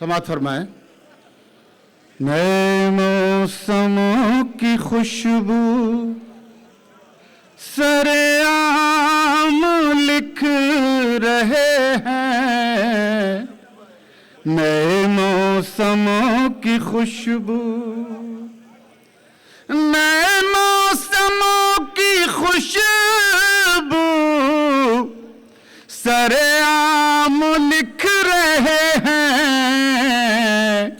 समाअत फरमाएं। नए मौसमों की खुशबू सरेआम लिख रहे हैं, नए मौसमों की खुशबू, नए मौसमों की खुशबू सरेआम लिख रहे हैं।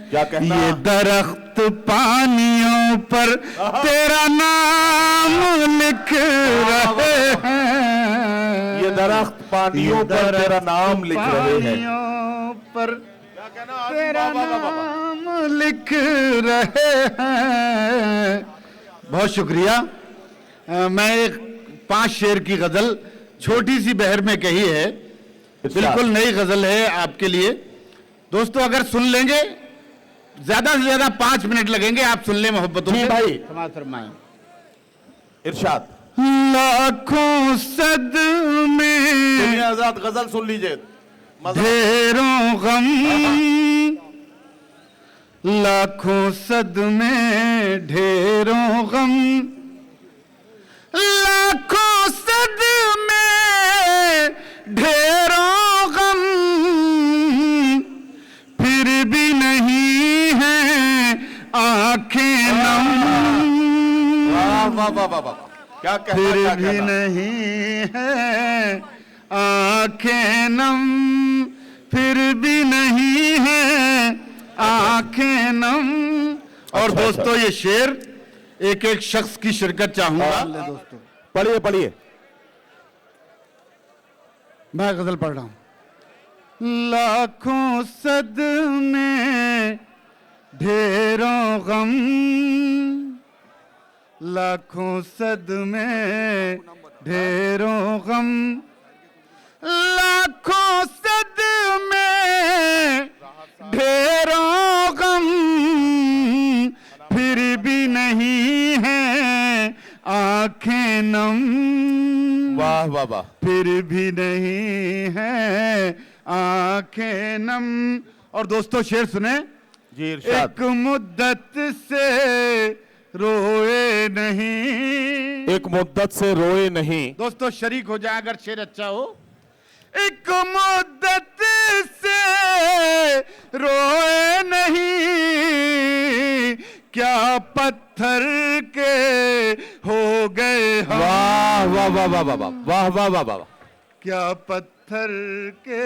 क्या कहना? ये दरख्त पानियों पर तेरा नाम लिख रहे हैं, ये दरख्त पानियों पर तेरा नाम लिख रहे हैं, पानियों पर क्या कहना? तेरा नाम लिख रहे हैं। बहुत शुक्रिया। मैं एक 5 शेर की गजल छोटी सी बहर में कही है, बिल्कुल नई गजल है आपके लिए। दोस्तों अगर सुन लेंगे ज्यादा से ज्यादा 5 मिनट लगेंगे, आप सुन ले मोहब्बतों जी से। भाई। समाअत फरमाएं। इरशाद। लाखों सदमे दुनिया आजाद गजल सुन लीजिए, ढेरों गम, लाखों सदमे ढेरों गम, लाखों सदमे ढेरों गम, फिर भी नहीं है आंखें नम। वाह वाह वाह वाह वाह, क्या कहना? फिर क्या भी कहना? नहीं है आंखें नम, फिर भी नहीं है आंखें नम। और अच्छा, दोस्तों ये शेर एक एक शख्स की शिरकत चाहूंगा। दोस्तों पढ़िए पढ़िए। मैं गजल पढ़ रहा हूं। लाखों सदमे ढेरों गम, लाखों सदमे ढेरों गम, लाखों सदमे ढेरों गम, फिर भी नहीं है आंखें नम। वाह वाह वाह, फिर भी नहीं है आंखें नम। और दोस्तों शेर सुने। जी इरशाद। एक मुद्दत से रोए नहीं, एक मुद्दत से रोए नहीं। दोस्तों शरीक हो जाए अगर शेर अच्छा हो। एक मुद्दत से रोए नहीं, क्या पत्थर के हो गए हम। वाह वाह वाह वाह वाह वाह वाह वाह वाह, क्या पत्थर के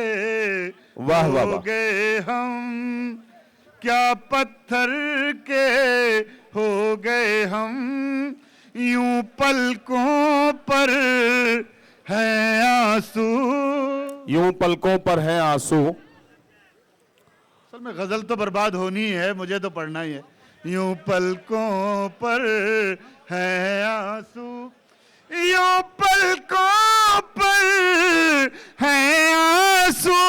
वाह वाह हो वाह। गए हम, क्या पत्थर के हो गए हम, यूं पलकों पर है आंसू। यूं पलकों पर है आंसू। असल में गजल तो बर्बाद होनी है, मुझे तो पढ़ना ही है। यूं पलकों पर है आंसू, यूं पलकों पर है आंसू,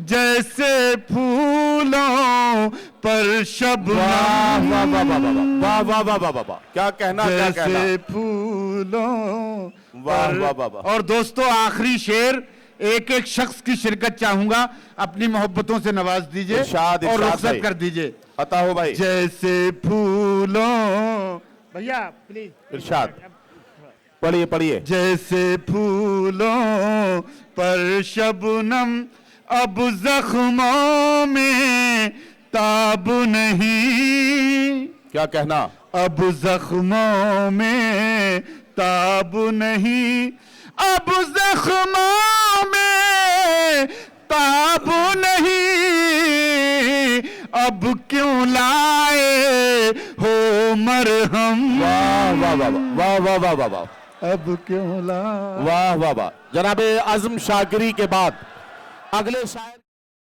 जैसे फूलों पर शबनम। वाह वाह वाह वाह वाह वाह वाह वाह वाह वाह, क्या कहना? क्या कहना? जैसे फूलों वाह पर। वाह वाह वाह। और दोस्तों आखिरी शेर एक एक शख्स की शिरकत चाहूंगा, अपनी मोहब्बतों से नवाज दीजिए इरशाद, और इरशाद रुखसत भाई। कर दीजिए। अता हो भाई। जैसे फूलों, भैया प्लीज इरशाद पढ़िए पढ़िए। जैसे फूलों पर शबनम, अब जख्मों में ताब नहीं। क्या कहना? अब जख्मों में ताब नहीं, अब जख्मों में ताब नहीं, अब क्यों लाए हो मरहम। वाह वाह वाह वाह वाह वाह वाह वाह, अब क्यों लाए। वाह वाह वाह। जनाबे आजम शागिरी के बाद अगले शायर